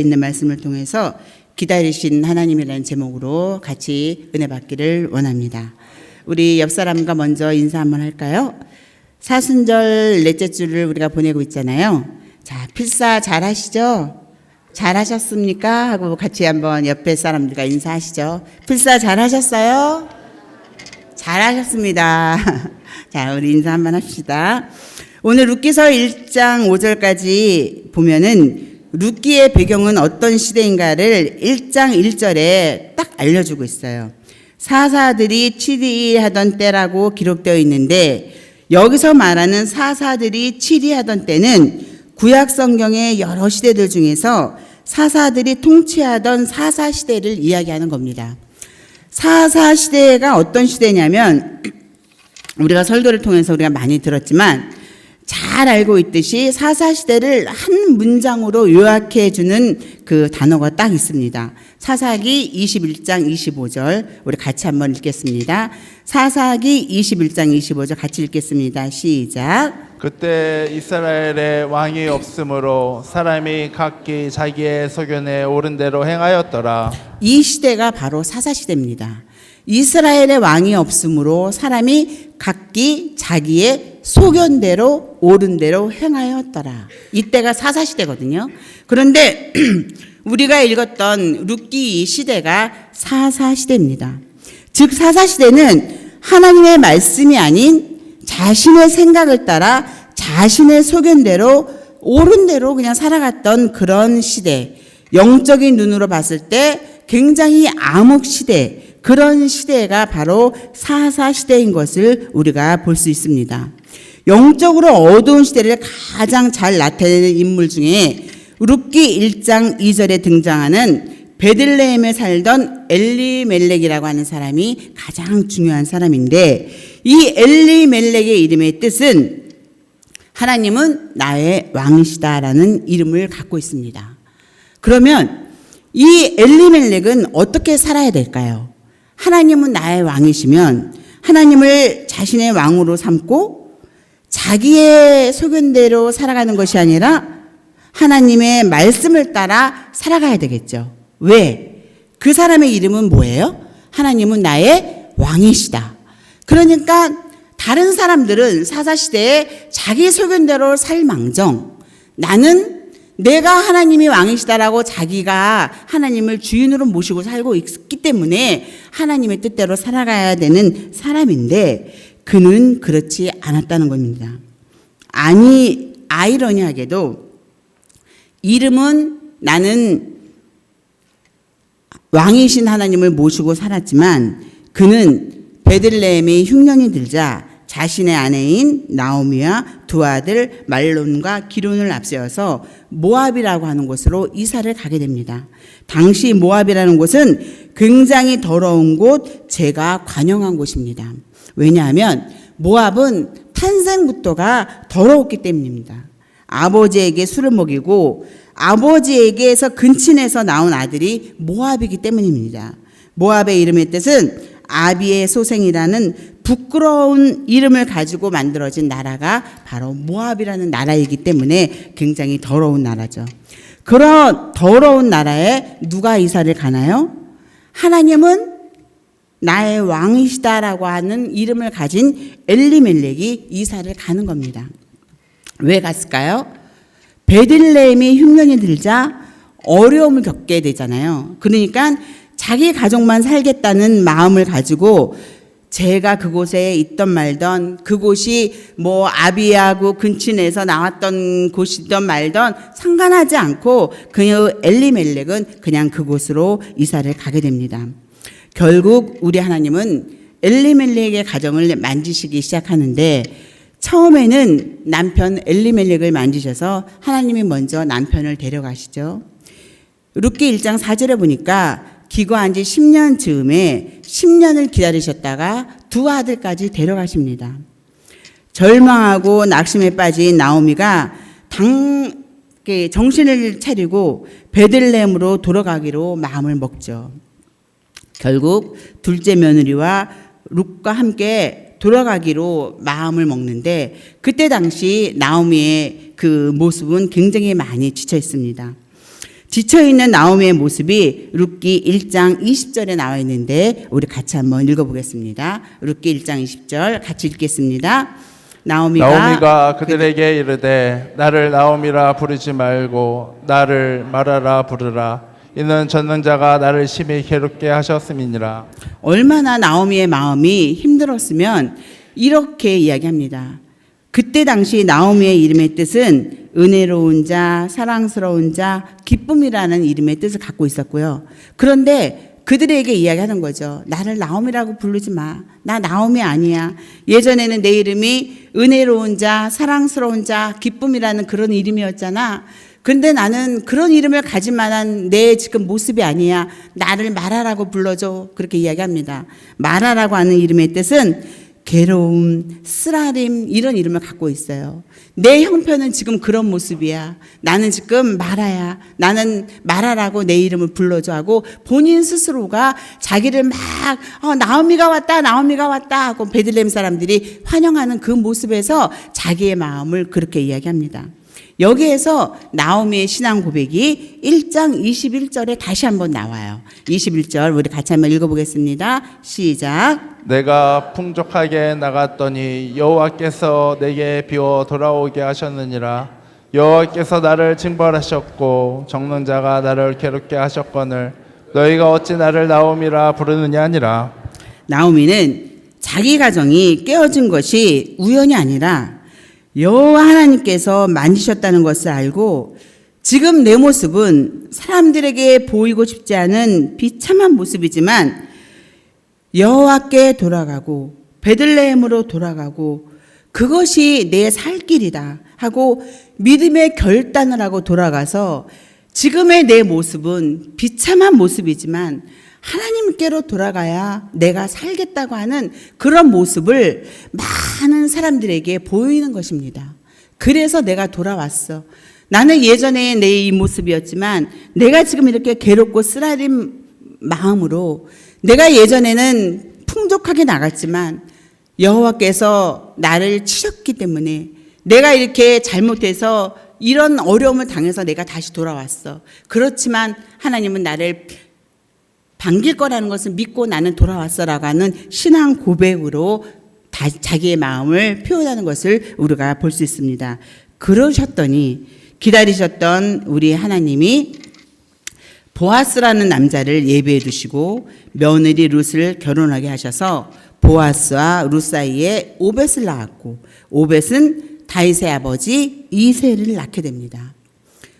있는 말씀을 통해서 기다리신 하나님이라는 제목으로 같이 은혜 받기를 원합니다. 우리 옆 사람과 먼저 인사 한번 할까요? 사순절 넷째 주를 우리가 보내고 있잖아요. 자, 필사 잘 하시죠? 잘 하셨습니까? 하고 같이 한번 옆에 사람들과 인사하시죠. 필사 잘 하셨어요? 잘 하셨습니다. 자, 우리 인사 한번 합시다. 오늘 룻기서 1장 5절까지 보면은 룻기의 배경은 어떤 시대인가를 1장 1절에 딱 알려주고 있어요. 사사들이 치리하던 때라고 기록되어 있는데, 여기서 말하는 사사들이 치리하던 때는 구약 성경의 여러 시대들 중에서 사사들이 통치하던 사사 시대를 이야기하는 겁니다. 사사 시대가 어떤 시대냐면, 우리가 설교를 통해서 우리가 많이 들었지만 잘 알고 있듯이 사사시대를 한 문장으로 요약해 주는 그 단어가 딱 있습니다. 사사기 21장 25절 우리 같이 한번 읽겠습니다. 사사기 21장 25절 같이 읽겠습니다. 시작. 그때 이스라엘에 왕이 없으므로 사람이 각기 자기의 소견에 옳은 대로 행하였더라. 이 시대가 바로 사사시대입니다. 이스라엘의 왕이 없으므로 사람이 각기 자기의 소견대로 옳은 대로 행하였더라. 이때가 사사시대거든요. 그런데 우리가 읽었던 룻기 시대가 사사시대입니다. 즉 사사시대는 하나님의 말씀이 아닌 자신의 생각을 따라 자신의 소견대로 옳은 대로 그냥 살아갔던 그런 시대, 영적인 눈으로 봤을 때 굉장히 암흑시대, 그런 시대가 바로 사사시대인 것을 우리가 볼 수 있습니다. 영적으로 어두운 시대를 가장 잘 나타내는 인물 중에 룻기 1장 2절에 등장하는 베들레헴에 살던 엘리멜렉이라고 하는 사람이 가장 중요한 사람인데, 이 엘리멜렉의 이름의 뜻은 하나님은 나의 왕이시다라는 이름을 갖고 있습니다. 그러면 이 엘리멜렉은 어떻게 살아야 될까요? 하나님은 나의 왕이시면 하나님을 자신의 왕으로 삼고 자기의 소견대로 살아가는 것이 아니라 하나님의 말씀을 따라 살아가야 되겠죠. 왜? 그 사람의 이름은 뭐예요? 하나님은 나의 왕이시다. 그러니까 다른 사람들은 사사시대에 자기 소견대로 살망정, 나는 내가 하나님이 왕이시다라고 자기가 하나님을 주인으로 모시고 살고 있기 때문에 하나님의 뜻대로 살아가야 되는 사람인데, 그는 그렇지 않았다는 겁니다. 아니, 아이러니하게도 이름은 나는 왕이신 하나님을 모시고 살았지만, 그는 베들레헴의 흉년이 들자 자신의 아내인 나오미와 두 아들 말론과 기론을 앞세워서 모압이라고 하는 곳으로 이사를 가게 됩니다. 당시 모압이라는 곳은 굉장히 더러운 곳, 죄가 관영한 곳입니다. 왜냐하면 모압은 탄생부터가 더러웠기 때문입니다. 아버지에게 술을 먹이고 아버지에게서 근친에서 나온 아들이 모압이기 때문입니다. 모압의 이름의 뜻은 아비의 소생이라는 부끄러운 이름을 가지고 만들어진 나라가 바로 모압이라는 나라이기 때문에 굉장히 더러운 나라죠. 그런 더러운 나라에 누가 이사를 가나요? 하나님은 나의 왕이시다라고 하는 이름을 가진 엘리멜렉이 이사를 가는 겁니다. 왜 갔을까요? 베들레헴이 흉년이 들자 어려움을 겪게 되잖아요. 그러니까 자기 가족만 살겠다는 마음을 가지고 제가 그곳에 있던 말던, 그곳이 뭐 아비하고 근친에서 나왔던 곳이던 말던 상관하지 않고 그 엘리멜렉은 그냥 그곳으로 이사를 가게 됩니다. 결국 우리 하나님은 엘리멜렉의 가정을 만지시기 시작하는데, 처음에는 남편 엘리멜렉을 만지셔서 하나님이 먼저 남편을 데려가시죠. 룻기 1장 4절에 보니까 기거한 지 10년 즈음에 10년을 기다리셨다가 두 아들까지 데려가십니다. 절망하고 낙심에 빠진 나오미가 정신을 차리고 베들레헴으로 돌아가기로 마음을 먹죠. 결국 둘째 며느리와 룻과 함께 돌아가기로 마음을 먹는데, 그때 당시 나오미의 그 모습은 굉장히 많이 지쳐 있습니다. 지쳐있는 나오미의 모습이 룻기 1장 20절에 나와 있는데 우리 같이 한번 읽어보겠습니다. 룻기 1장 20절 같이 읽겠습니다. 나오미가 그들에게 이르되 나를 나오미라 부르지 말고 나를 마라라 부르라. 이는 전능자가 나를 심히 괴롭게 하셨음이니라. 얼마나 나오미의 마음이 힘들었으면 이렇게 이야기합니다. 그때 당시 나오미의 이름의 뜻은 은혜로운 자, 사랑스러운 자, 기쁨이라는 이름의 뜻을 갖고 있었고요. 그런데 그들에게 이야기하는 거죠. 나를 나오미라고 부르지 마. 나 나오미 아니야. 예전에는 내 이름이 은혜로운 자, 사랑스러운 자, 기쁨이라는 그런 이름이었잖아. 근데 나는 그런 이름을 가질 만한 내 지금 모습이 아니야. 나를 마라라고 불러줘. 그렇게 이야기합니다. 마라라고 하는 이름의 뜻은 괴로움, 쓰라림 이런 이름을 갖고 있어요. 내 형편은 지금 그런 모습이야. 나는 지금 마라야. 나는 마라라고 내 이름을 불러줘 하고 본인 스스로가 자기를 막 나오미가 왔다 나오미가 왔다 하고 베들레헴 사람들이 환영하는 그 모습에서 자기의 마음을 그렇게 이야기합니다. 여기에서 나오미의 신앙 고백이 1장 21절에 다시 한번 나와요. 21절 우리 같이 한번 읽어보겠습니다. 시작. 내가 풍족하게 나갔더니 여호와께서 내게 비워 돌아오게 하셨느니라. 여호와께서 나를 징벌하셨고 정능자가 나를 괴롭게 하셨거늘 너희가 어찌 나를 나오미라 부르느냐 하니라. 나오미는 자기 가정이 깨어진 것이 우연이 아니라 여호와 하나님께서 만지셨다는 것을 알고 지금 내 모습은 사람들에게 보이고 싶지 않은 비참한 모습이지만 여호와께 돌아가고 베들레헴으로 돌아가고 그것이 내 살 길이다 하고 믿음의 결단을 하고 돌아가서 지금의 내 모습은 비참한 모습이지만 하나님께로 돌아가야 내가 살겠다고 하는 그런 모습을 많은 사람들에게 보이는 것입니다. 그래서 내가 돌아왔어. 나는 예전에 내 이 모습이었지만 내가 지금 이렇게 괴롭고 쓰라린 마음으로 내가 예전에는 풍족하게 나갔지만 여호와께서 나를 치셨기 때문에 내가 이렇게 잘못해서 이런 어려움을 당해서 내가 다시 돌아왔어. 그렇지만 하나님은 나를 반길 거라는 것을 믿고 나는 돌아왔어라고 하는 신앙 고백으로 자기의 마음을 표현하는 것을 우리가 볼 수 있습니다. 그러셨더니 기다리셨던 우리 하나님이 보아스라는 남자를 예비해 두시고 며느리 룻을 결혼하게 하셔서 보아스와 룻 사이에 오벳을 낳았고 오벳은 다윗의 아버지 이새를 낳게 됩니다.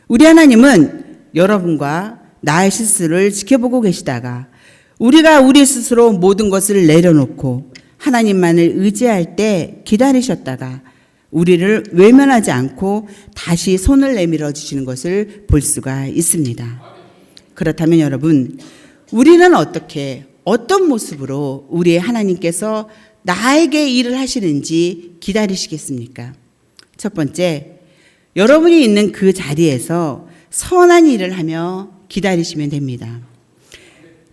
우리 하나님은 여러분과 나의 실수를 지켜보고 계시다가 우리가 우리 스스로 모든 것을 내려놓고 하나님만을 의지할 때 기다리셨다가 우리를 외면하지 않고 다시 손을 내밀어 주시는 것을 볼 수가 있습니다. 그렇다면 여러분, 우리는 어떤 모습으로 우리 하나님께서 나에게 일을 하시는지 기다리시겠습니까? 첫 번째, 여러분이 있는 그 자리에서 선한 일을 하며 기다리시면 됩니다.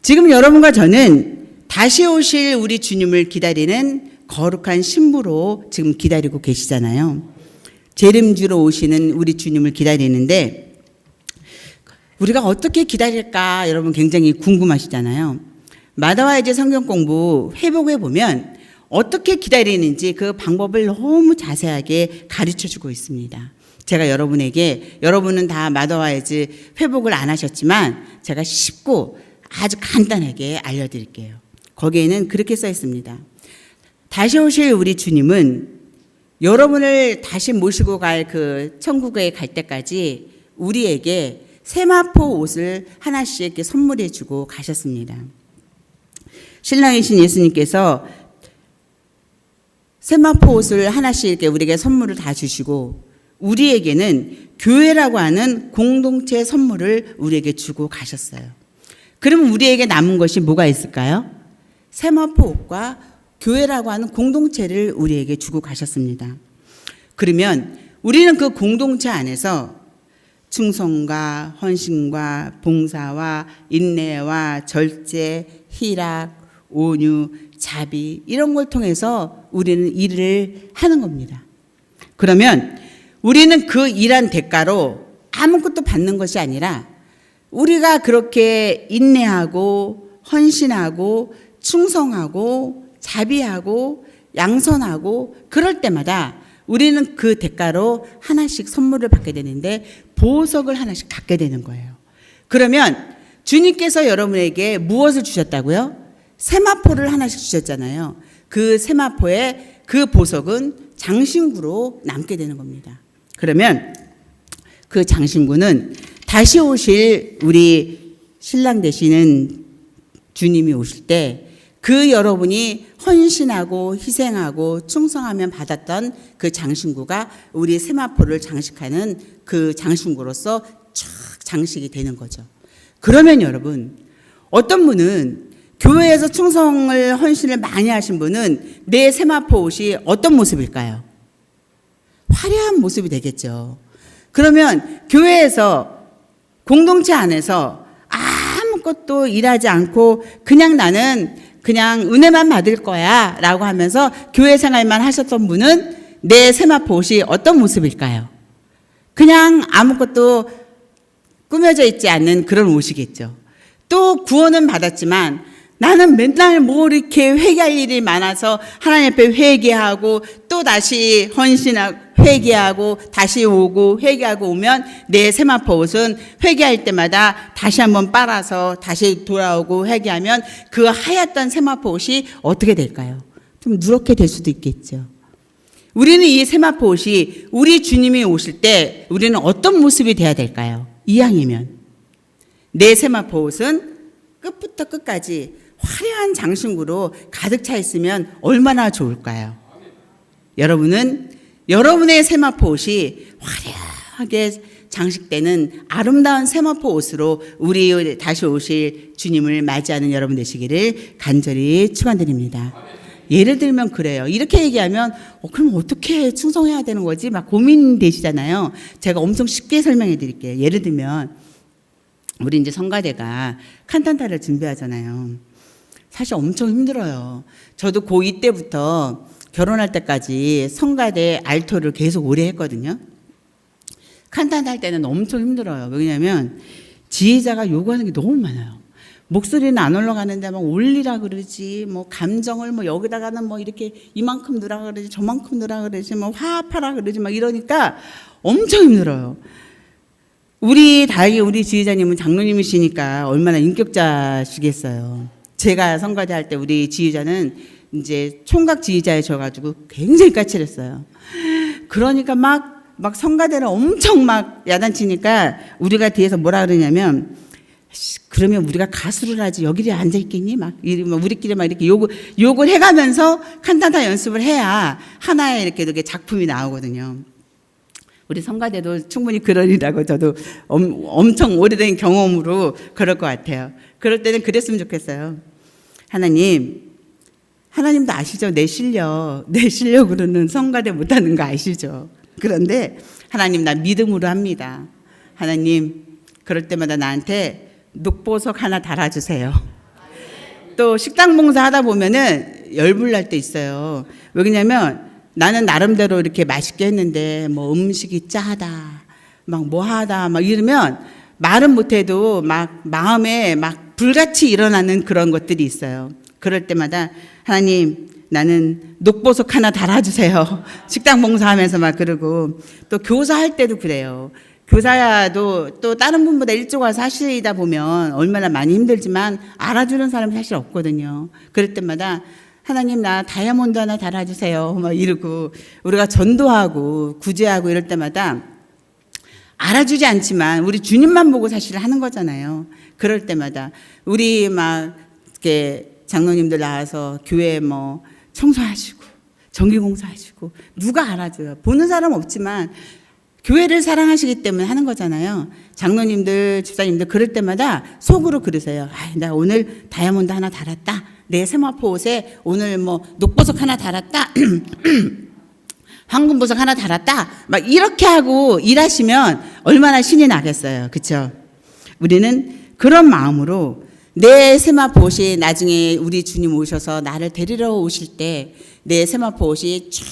지금 여러분과 저는 다시 오실 우리 주님을 기다리는 거룩한 신부로 지금 기다리고 계시잖아요. 재림주로 오시는 우리 주님을 기다리는데 우리가 어떻게 기다릴까 여러분 굉장히 궁금하시잖아요. 마다와 이제 성경 공부 회복해 보면 어떻게 기다리는지 그 방법을 너무 자세하게 가르쳐 주고 있습니다. 제가 여러분은 다 마더와이즈 회복을 안 하셨지만 제가 쉽고 아주 간단하게 알려드릴게요. 거기에는 그렇게 써 있습니다. 다시 오실 우리 주님은 여러분을 다시 모시고 갈 그 천국에 갈 때까지 우리에게 세마포 옷을 하나씩 이렇게 선물해 주고 가셨습니다. 신랑이신 예수님께서 세마포 옷을 하나씩 이렇게 우리에게 선물을 다 주시고 우리에게는 교회라고 하는 공동체 선물을 우리에게 주고 가셨어요. 그러면 우리에게 남은 것이 뭐가 있을까요? 세마포 옷과 교회라고 하는 공동체를 우리에게 주고 가셨습니다. 그러면 우리는 그 공동체 안에서 충성과 헌신과 봉사와 인내와 절제, 희락, 온유, 자비 이런 걸 통해서 우리는 일을 하는 겁니다. 그러면 우리는 그 일한 대가로 아무것도 받는 것이 아니라 우리가 그렇게 인내하고 헌신하고 충성하고 자비하고 양선하고 그럴 때마다 우리는 그 대가로 하나씩 선물을 받게 되는데 보석을 하나씩 갖게 되는 거예요. 그러면 주님께서 여러분에게 무엇을 주셨다고요? 세마포를 하나씩 주셨잖아요. 그 세마포의 그 보석은 장신구로 남게 되는 겁니다. 그러면 그 장신구는 다시 오실 우리 신랑 되시는 주님이 오실 때 그 여러분이 헌신하고 희생하고 충성하면 받았던 그 장신구가 우리 세마포를 장식하는 그 장신구로서 쫙 장식이 되는 거죠. 그러면 여러분, 어떤 분은 교회에서 충성을 헌신을 많이 하신 분은 내 세마포 옷이 어떤 모습일까요? 화려한 모습이 되겠죠. 그러면 교회에서 공동체 안에서 아무것도 일하지 않고 그냥 나는 그냥 은혜만 받을 거야 라고 하면서 교회 생활만 하셨던 분은 내 세마포 옷이 어떤 모습일까요? 그냥 아무것도 꾸며져 있지 않는 그런 옷이겠죠. 또 구원은 받았지만 나는 맨날 뭐 이렇게 회개할 일이 많아서 하나님 앞에 회개하고 또 다시 헌신하고 회개하고 다시 오고 회개하고 오면 내 세마포 옷은 회개할 때마다 다시 한번 빨아서 다시 돌아오고 회개하면 그 하얗던 세마포 옷이 어떻게 될까요? 좀 누렇게 될 수도 있겠죠. 우리는 이 세마포 옷이 우리 주님이 오실 때 우리는 어떤 모습이 돼야 될까요? 이왕이면 내 세마포 옷은 끝부터 끝까지 화려한 장신구로 가득 차 있으면 얼마나 좋을까요? 여러분은 여러분의 세마포 옷이 화려하게 장식되는 아름다운 세마포 옷으로 우리 다시 오실 주님을 맞이하는 여러분 되시기를 간절히 축원드립니다. 예를 들면 그래요. 이렇게 얘기하면 그럼 어떻게 충성해야 되는 거지? 막 고민되시잖아요. 제가 엄청 쉽게 설명해 드릴게요. 예를 들면 우리 이제 성가대가 칸탄타를 준비하잖아요. 사실 엄청 힘들어요. 저도 고2 때부터 결혼할 때까지 성가대 알토를 계속 오래 했거든요. 칸탄타 할 때는 엄청 힘들어요. 왜냐하면 지휘자가 요구하는 게 너무 많아요. 목소리는 안 올라가는데 막 올리라 그러지, 뭐 감정을 뭐 여기다가는 뭐 이렇게 이만큼 넣으라 그러지, 저만큼 넣으라 그러지, 뭐 화합하라 그러지, 막 이러니까 엄청 힘들어요. 다행히 우리 지휘자님은 장로님이시니까 얼마나 인격자시겠어요. 제가 성가대 할 때 우리 지휘자는 이제 총각 지휘자이셔가지고 굉장히 까칠했어요. 그러니까 막 성가대를 엄청 막 야단치니까 우리가 뒤에서 뭐라 그러냐면, 그러면 우리가 가수를 하지 여기에 앉아 있겠니? 막 우리끼리 막 이렇게 욕을 해가면서 칸타타 연습을 해야 하나의 이렇게 작품이 나오거든요. 우리 성가대도 충분히 그러리라고 저도 엄청 오래된 경험으로 그럴 것 같아요. 그럴 때는 그랬으면 좋겠어요. 하나님도 아시죠? 내 실력으로는 성가대 못하는 거 아시죠? 그런데 하나님 나 믿음으로 합니다. 하나님 그럴 때마다 나한테 녹보석 하나 달아주세요. 또 식당 봉사 하다 보면은 열불날 때 있어요. 왜 그러냐면 나는 나름대로 이렇게 맛있게 했는데 뭐 음식이 짜다, 막 뭐하다, 막 이러면 말은 못해도 막 마음에 막 불같이 일어나는 그런 것들이 있어요. 그럴 때마다 하나님 나는 녹보석 하나 달아주세요. 식당 봉사하면서 막 그러고 또 교사할 때도 그래요. 교사도 또 다른 분보다 일찍 와서 하시다 보면 얼마나 많이 힘들지만 알아주는 사람이 사실 없거든요. 그럴 때마다 하나님 나 다이아몬드 하나 달아주세요. 막 이러고 우리가 전도하고 구제하고 이럴 때마다 알아주지 않지만 우리 주님만 보고 사실 하는 거잖아요. 그럴 때마다 우리 막 이렇게 장로님들 나와서 교회 뭐 청소하시고 정기공사하시고 누가 알아줘요. 보는 사람 없지만 교회를 사랑하시기 때문에 하는 거잖아요. 장로님들, 집사님들 그럴 때마다 속으로 그러세요. 나 오늘 다이아몬드 하나 달았다. 내 세마포 옷에 오늘 뭐 녹보석 하나 달았다. 황금보석 하나 달았다. 막 이렇게 하고 일하시면 얼마나 신이 나겠어요. 그렇죠? 우리는 그런 마음으로 내 세마포 옷이 나중에 우리 주님 오셔서 나를 데리러 오실 때 내 세마포 옷이 쫙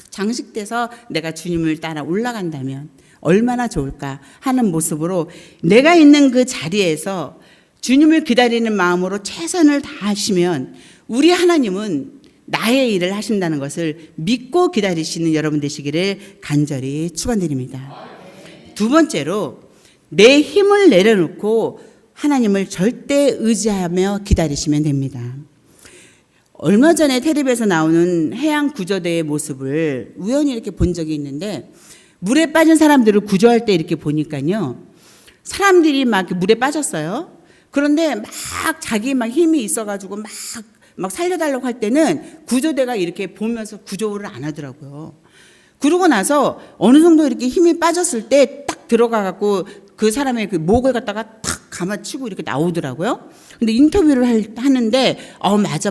장식돼서 내가 주님을 따라 올라간다면 얼마나 좋을까 하는 모습으로 내가 있는 그 자리에서 주님을 기다리는 마음으로 최선을 다하시면 우리 하나님은 나의 일을 하신다는 것을 믿고 기다리시는 여러분 되시기를 간절히 축원드립니다. 두 번째로 내 힘을 내려놓고 하나님을 절대 의지하며 기다리시면 됩니다. 얼마 전에 텔레비에서 나오는 해양 구조대의 모습을 우연히 이렇게 본 적이 있는데 물에 빠진 사람들을 구조할 때 이렇게 보니까요. 사람들이 막 물에 빠졌어요. 그런데 막 자기 막 힘이 있어가지고 막 살려달라고 할 때는 구조대가 이렇게 보면서 구조를 안 하더라고요. 그러고 나서 어느 정도 이렇게 힘이 빠졌을 때 딱 들어가갖고 그 사람의 그 목을 갖다가 탁 감아치고 이렇게 나오더라고요. 근데 인터뷰를 하는데,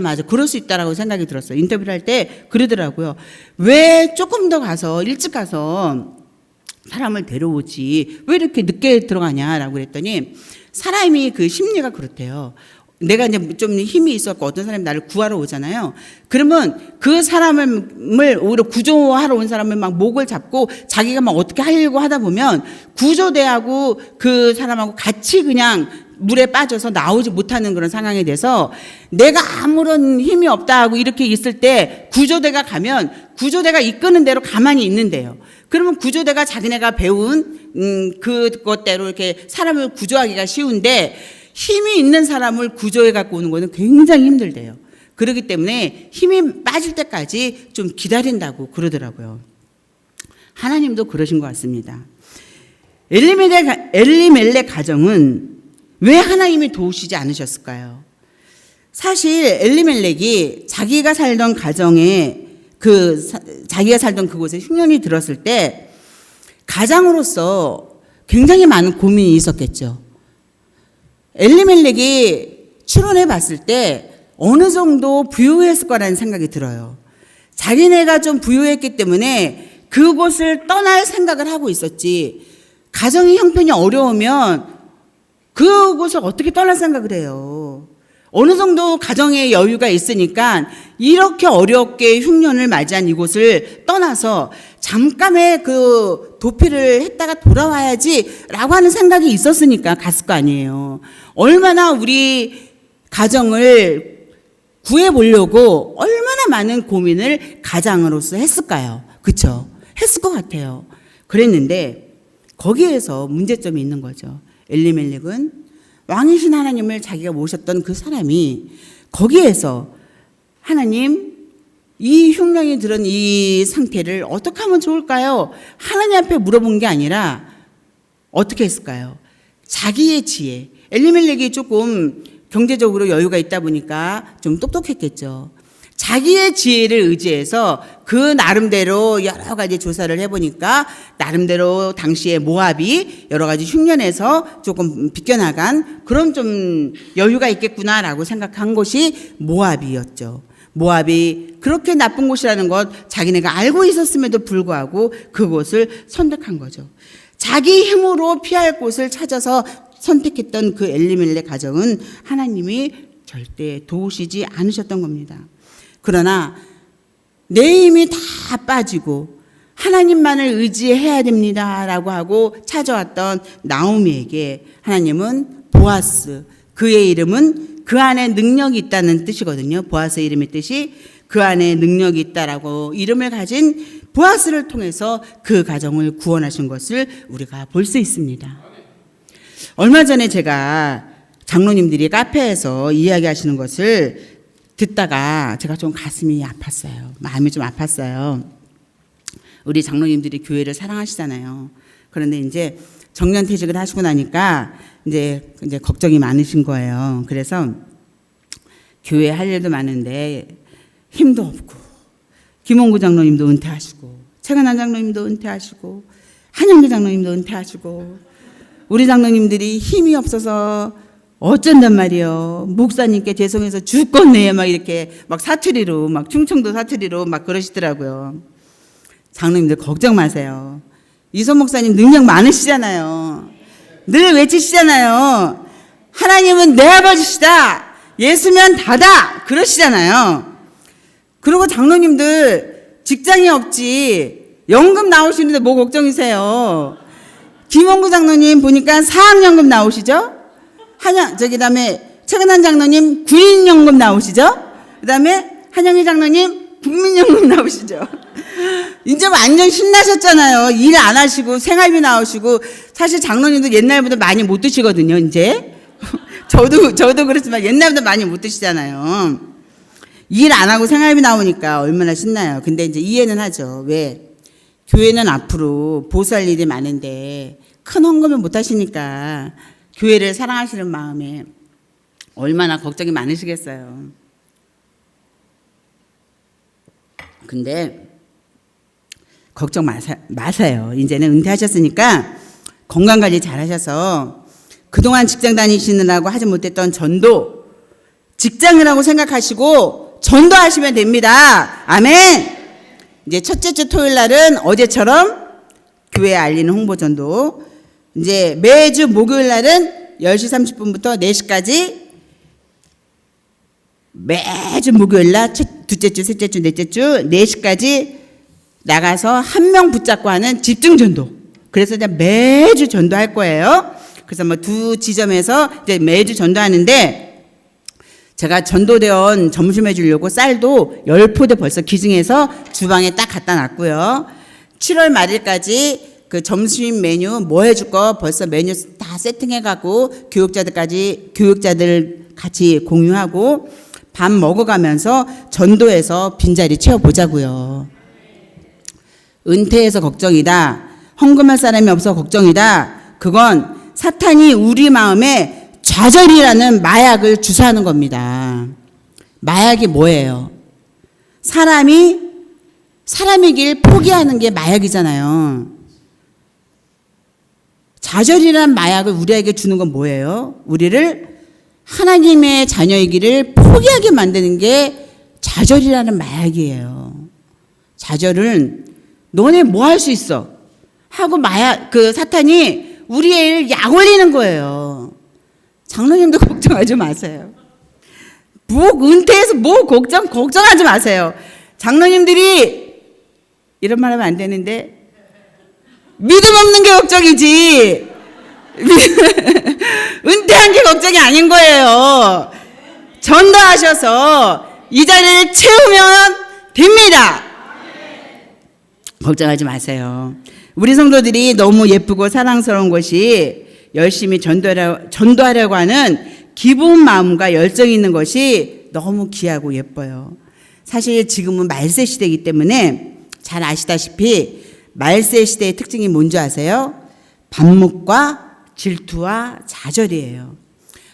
맞아. 그럴 수 있다라고 생각이 들었어요. 인터뷰를 할 때 그러더라고요. 왜 조금 더 가서, 일찍 가서 사람을 데려오지, 왜 이렇게 늦게 들어가냐라고 그랬더니, 사람이 그 심리가 그렇대요. 내가 이제 좀 힘이 있었고 어떤 사람이 나를 구하러 오잖아요. 그러면 그 사람을 오히려 구조하러 온 사람을 막 목을 잡고 자기가 막 어떻게 하려고 하다 보면 구조대하고 그 사람하고 같이 그냥 물에 빠져서 나오지 못하는 그런 상황이 돼서 내가 아무런 힘이 없다 하고 이렇게 있을 때 구조대가 가면 구조대가 이끄는 대로 가만히 있는데요. 그러면 구조대가 자기네가 배운 그것대로 이렇게 사람을 구조하기가 쉬운데 힘이 있는 사람을 구조해 갖고 오는 거는 굉장히 힘들대요. 그렇기 때문에 힘이 빠질 때까지 좀 기다린다고 그러더라고요. 하나님도 그러신 것 같습니다. 엘리멜렉 가정은 왜 하나님이 도우시지 않으셨을까요? 사실 엘리멜렉이 자기가 살던 가정에 자기가 살던 그곳에 흉년이 들었을 때 가장으로서 굉장히 많은 고민이 있었겠죠. 엘리멜렉이 추론해 봤을 때 어느 정도 부유했을 거라는 생각이 들어요. 자기네가 좀 부유했기 때문에 그곳을 떠날 생각을 하고 있었지. 가정의 형편이 어려우면 그곳을 어떻게 떠날 생각을 해요. 어느 정도 가정의 여유가 있으니까 이렇게 어렵게 흉년을 맞이한 이곳을 떠나서 잠깐의 그 도피를 했다가 돌아와야지라고 하는 생각이 있었으니까 갔을 거 아니에요. 얼마나 우리 가정을 구해보려고 얼마나 많은 고민을 가장으로서 했을까요? 그렇죠? 했을 것 같아요. 그랬는데 거기에서 문제점이 있는 거죠. 엘리멜렉은 왕이신 하나님을 자기가 모셨던 그 사람이 거기에서 하나님 이 흉년이 들은 이 상태를 어떻게 하면 좋을까요? 하나님 앞에 물어본 게 아니라 어떻게 했을까요? 자기의 지혜. 엘리멜렉이 조금 경제적으로 여유가 있다 보니까 좀 똑똑했겠죠. 자기의 지혜를 의지해서 그 나름대로 여러 가지 조사를 해보니까 나름대로 당시에 모압이 여러 가지 흉년에서 조금 비껴나간 그런 좀 여유가 있겠구나라고 생각한 곳이 모압이었죠. 모압이 그렇게 나쁜 곳이라는 것 자기네가 알고 있었음에도 불구하고 그곳을 선택한 거죠. 자기 힘으로 피할 곳을 찾아서 선택했던 그 엘리멜렉 가정은 하나님이 절대 도우시지 않으셨던 겁니다. 그러나 내 힘이 다 빠지고 하나님만을 의지해야 됩니다라고 하고 찾아왔던 나오미에게 하나님은 보아스, 그의 이름은 그 안에 능력이 있다는 뜻이거든요. 보아스의 이름의 뜻이 그 안에 능력이 있다라고 이름을 가진 보아스를 통해서 그 가정을 구원하신 것을 우리가 볼 수 있습니다. 얼마 전에 제가 장로님들이 카페에서 이야기하시는 것을 듣다가 제가 좀 가슴이 아팠어요. 마음이 좀 아팠어요. 우리 장로님들이 교회를 사랑하시잖아요. 그런데 이제 정년퇴직을 하시고 나니까 이제 걱정이 많으신 거예요. 그래서 교회 할 일도 많은데 힘도 없고 김원구 장로님도 은퇴하시고 최근한 장로님도 은퇴하시고 한영기 장로님도 은퇴하시고 우리 장로님들이 힘이 없어서 어쩐단 말이요. 목사님께 죄송해서 죽겠네. 막 이렇게 막 사투리로 막 충청도 사투리로 막 그러시더라고요. 장로님들 걱정 마세요. 이소 목사님 능력 많으시잖아요. 늘 외치시잖아요. 하나님은 내 아버지시다. 예수면 다다. 그러시잖아요. 그리고 장로님들 직장이 없지 연금 나오시는데 뭐 걱정이세요. 김원구 장로님 보니까 사학연금 나오시죠? 그다음에 최근한 장로님 군인연금 나오시죠? 그다음에 한영희 장로님 국민연금 나오시죠? 이제 완전 신나셨잖아요. 일 안 하시고 생활비 나오시고. 사실 장로님도 옛날보다 많이 못 드시거든요, 이제. 저도 그렇지만 옛날보다 많이 못 드시잖아요. 일 안 하고 생활비 나오니까 얼마나 신나요. 근데 이제 이해는 하죠. 왜? 교회는 앞으로 보수할 일이 많은데 큰 헌금을 못 하시니까 교회를 사랑하시는 마음에 얼마나 걱정이 많으시겠어요. 근데 걱정 마세요. 이제는 은퇴하셨으니까 건강관리 잘 하셔서 그동안 직장 다니시느라고 하지 못했던 전도 직장이라고 생각하시고 전도하시면 됩니다. 아멘. 이제 첫째 주 토요일 날은 어제처럼 교회 알리는 홍보 전도, 이제 매주 목요일 날은 10시 30분부터 4시까지 매주 목요일 날 둘째 주, 셋째 주, 넷째 주 4시까지 나가서 한 명 붙잡고 하는 집중 전도. 그래서 이제 매주 전도할 거예요. 그래서 뭐 두 지점에서 이제 매주 전도하는데, 제가 전도대원 점심해 주려고 쌀도 10포대 벌써 기증해서 주방에 딱 갖다 놨고요. 7월 말일까지 그 점심 메뉴 뭐 해줄 거 벌써 메뉴 다 세팅해가고 교육자들 같이 공유하고 밥 먹어가면서 전도해서 빈자리 채워보자고요. 은퇴해서 걱정이다. 헌금할 사람이 없어 걱정이다. 그건 사탄이 우리 마음에 좌절이라는 마약을 주사하는 겁니다. 마약이 뭐예요? 사람이 사람이길 포기하는 게 마약이잖아요. 좌절이라는 마약을 우리에게 주는 건 뭐예요? 우리를 하나님의 자녀이기를 포기하게 만드는 게 좌절이라는 마약이에요. 좌절은 너네 뭐 할 수 있어? 하고 사탄이 우리 애를 약 올리는 거예요. 장로님도 걱정하지 마세요. 은퇴해서 걱정하지 마세요. 장로님들이 이런 말 하면 안 되는데, 믿음 없는 게 걱정이지. 은퇴한 게 걱정이 아닌 거예요. 전도하셔서 이 자리를 채우면 됩니다. 걱정하지 마세요. 우리 성도들이 너무 예쁘고 사랑스러운 것이 열심히 전도하려고 하는 기본 마음과 열정이 있는 것이 너무 귀하고 예뻐요. 사실 지금은 말세 시대이기 때문에 잘 아시다시피 말세 시대의 특징이 뭔지 아세요? 반목과 질투와 좌절이에요.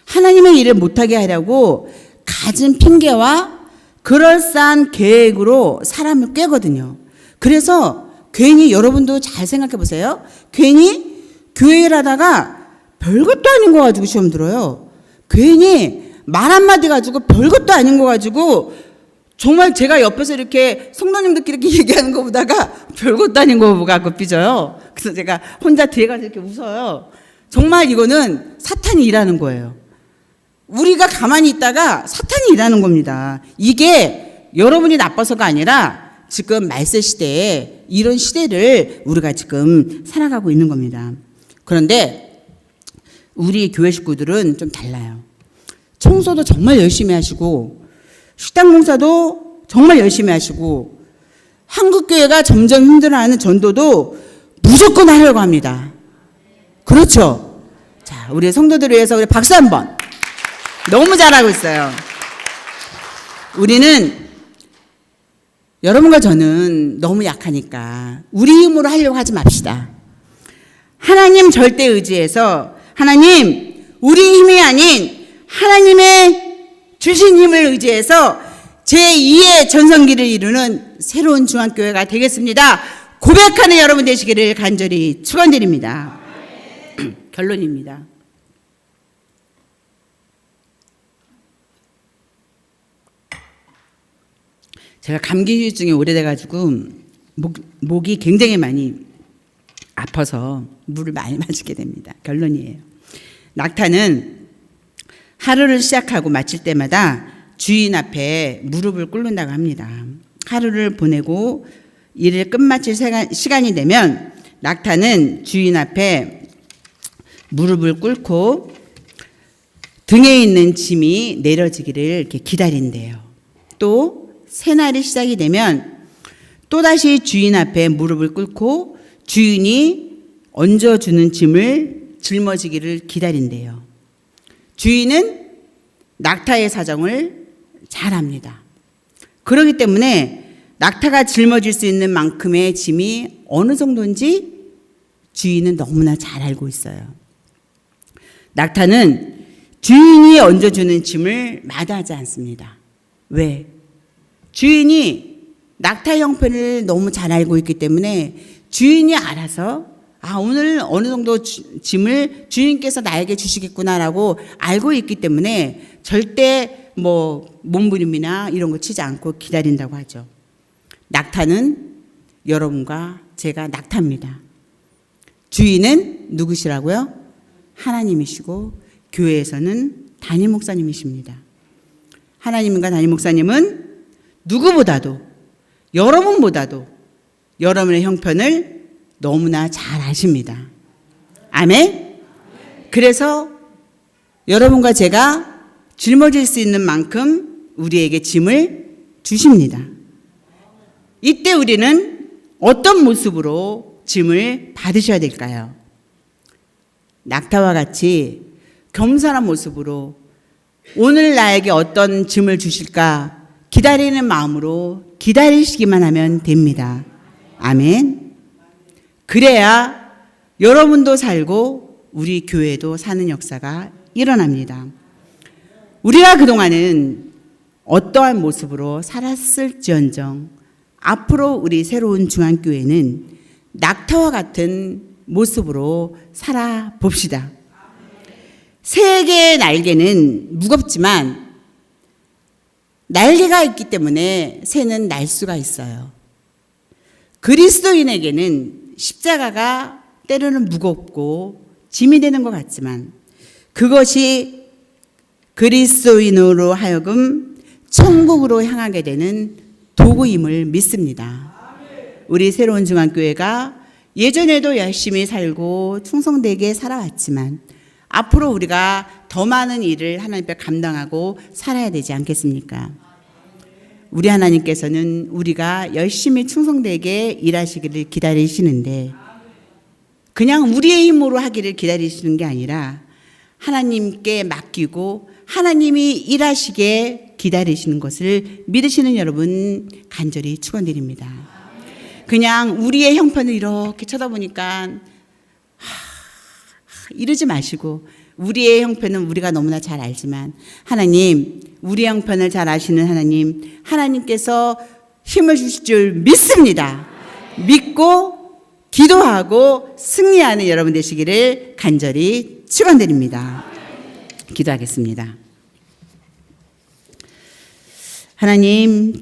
하나님의 일을 못하게 하려고 갖은 핑계와 그럴싸한 계획으로 사람을 꿰거든요. 그래서 괜히 여러분도 잘 생각해 보세요. 괜히 교회를 하다가 별것도 아닌 거 가지고 시험 들어요. 괜히 말 한마디 가지고 별것도 아닌 거 가지고 정말 제가 옆에서 이렇게 성도님들끼리 이렇게 얘기하는 거 보다가 별것도 아닌 거 갖고 삐져요. 그래서 제가 혼자 뒤에 가서 이렇게 웃어요. 정말 이거는 사탄이 일하는 거예요. 우리가 가만히 있다가 사탄이 일하는 겁니다. 이게 여러분이 나빠서가 아니라 지금 말세 시대에 이런 시대를 우리가 지금 살아가고 있는 겁니다. 그런데 우리 교회 식구들은 좀 달라요. 청소도 정말 열심히 하시고 식당 봉사도 정말 열심히 하시고 한국교회가 점점 힘들어하는 전도도 무조건 하려고 합니다. 그렇죠? 자, 우리 성도들을 위해서 우리 박수 한번. 너무 잘하고 있어요. 우리는 여러분과 저는 너무 약하니까 우리 힘으로 하려고 하지 맙시다. 하나님 절대 의지해서 하나님 우리 힘이 아닌 하나님의 주신 힘을 의지해서 제2의 전성기를 이루는 새로운 중앙교회가 되겠습니다. 고백하는 여러분 되시기를 간절히 축원드립니다. 결론입니다. 제가 감기 후유증이 오래돼가지고 목이 굉장히 많이 아파서 물을 많이 마시게 됩니다. 결론이에요. 낙타는 하루를 시작하고 마칠 때마다 주인 앞에 무릎을 꿇는다고 합니다. 하루를 보내고 일을 끝마칠 시간이 되면 낙타는 주인 앞에 무릎을 꿇고 등에 있는 짐이 내려지기를 이렇게 기다린대요. 또 새날이 시작이 되면 또다시 주인 앞에 무릎을 꿇고 주인이 얹어주는 짐을 짊어지기를 기다린대요. 주인은 낙타의 사정을 잘 압니다. 그렇기 때문에 낙타가 짊어질 수 있는 만큼의 짐이 어느 정도인지 주인은 너무나 잘 알고 있어요. 낙타는 주인이 얹어주는 짐을 마다하지 않습니다. 왜? 주인이 낙타 형편을 너무 잘 알고 있기 때문에 주인이 알아서 오늘 어느 정도 짐을 주인께서 나에게 주시겠구나라고 알고 있기 때문에 절대 몸부림이나 이런 거 치지 않고 기다린다고 하죠. 낙타는 여러분과 제가 낙타입니다. 주인은 누구시라고요? 하나님이시고 교회에서는 담임 목사님이십니다. 하나님과 담임 목사님은 누구보다도 여러분보다도 여러분의 형편을 너무나 잘 아십니다. 아멘? 그래서 여러분과 제가 짊어질 수 있는 만큼 우리에게 짐을 주십니다. 이때 우리는 어떤 모습으로 짐을 받으셔야 될까요? 낙타와 같이 겸손한 모습으로 오늘 나에게 어떤 짐을 주실까 기다리는 마음으로 기다리시기만 하면 됩니다. 아멘. 그래야 여러분도 살고 우리 교회도 사는 역사가 일어납니다. 우리가 그동안은 어떠한 모습으로 살았을지언정 앞으로 우리 새로운 중앙교회는 낙타와 같은 모습으로 살아봅시다. 새의 날개는 무겁지만 날개가 있기 때문에 새는 날 수가 있어요. 그리스도인에게는 십자가가 때로는 무겁고 짐이 되는 것 같지만 그것이 그리스도인으로 하여금 천국으로 향하게 되는 도구임을 믿습니다. 우리 새로운 중앙교회가 예전에도 열심히 살고 충성되게 살아왔지만 앞으로 우리가 더 많은 일을 하나님 앞에 감당하고 살아야 되지 않겠습니까? 우리 하나님께서는 우리가 열심히 충성되게 일하시기를 기다리시는데 그냥 우리의 힘으로 하기를 기다리시는 게 아니라 하나님께 맡기고 하나님이 일하시게 기다리시는 것을 믿으시는 여러분 간절히 축원드립니다. 그냥 우리의 형편을 이렇게 쳐다보니까 이러지 마시고 우리의 형편은 우리가 너무나 잘 알지만 하나님, 우리의 형편을 잘 아시는 하나님, 하나님께서 힘을 주실 줄 믿습니다. 믿고 기도하고 승리하는 여러분 되시기를 간절히 축원드립니다. 기도하겠습니다. 하나님,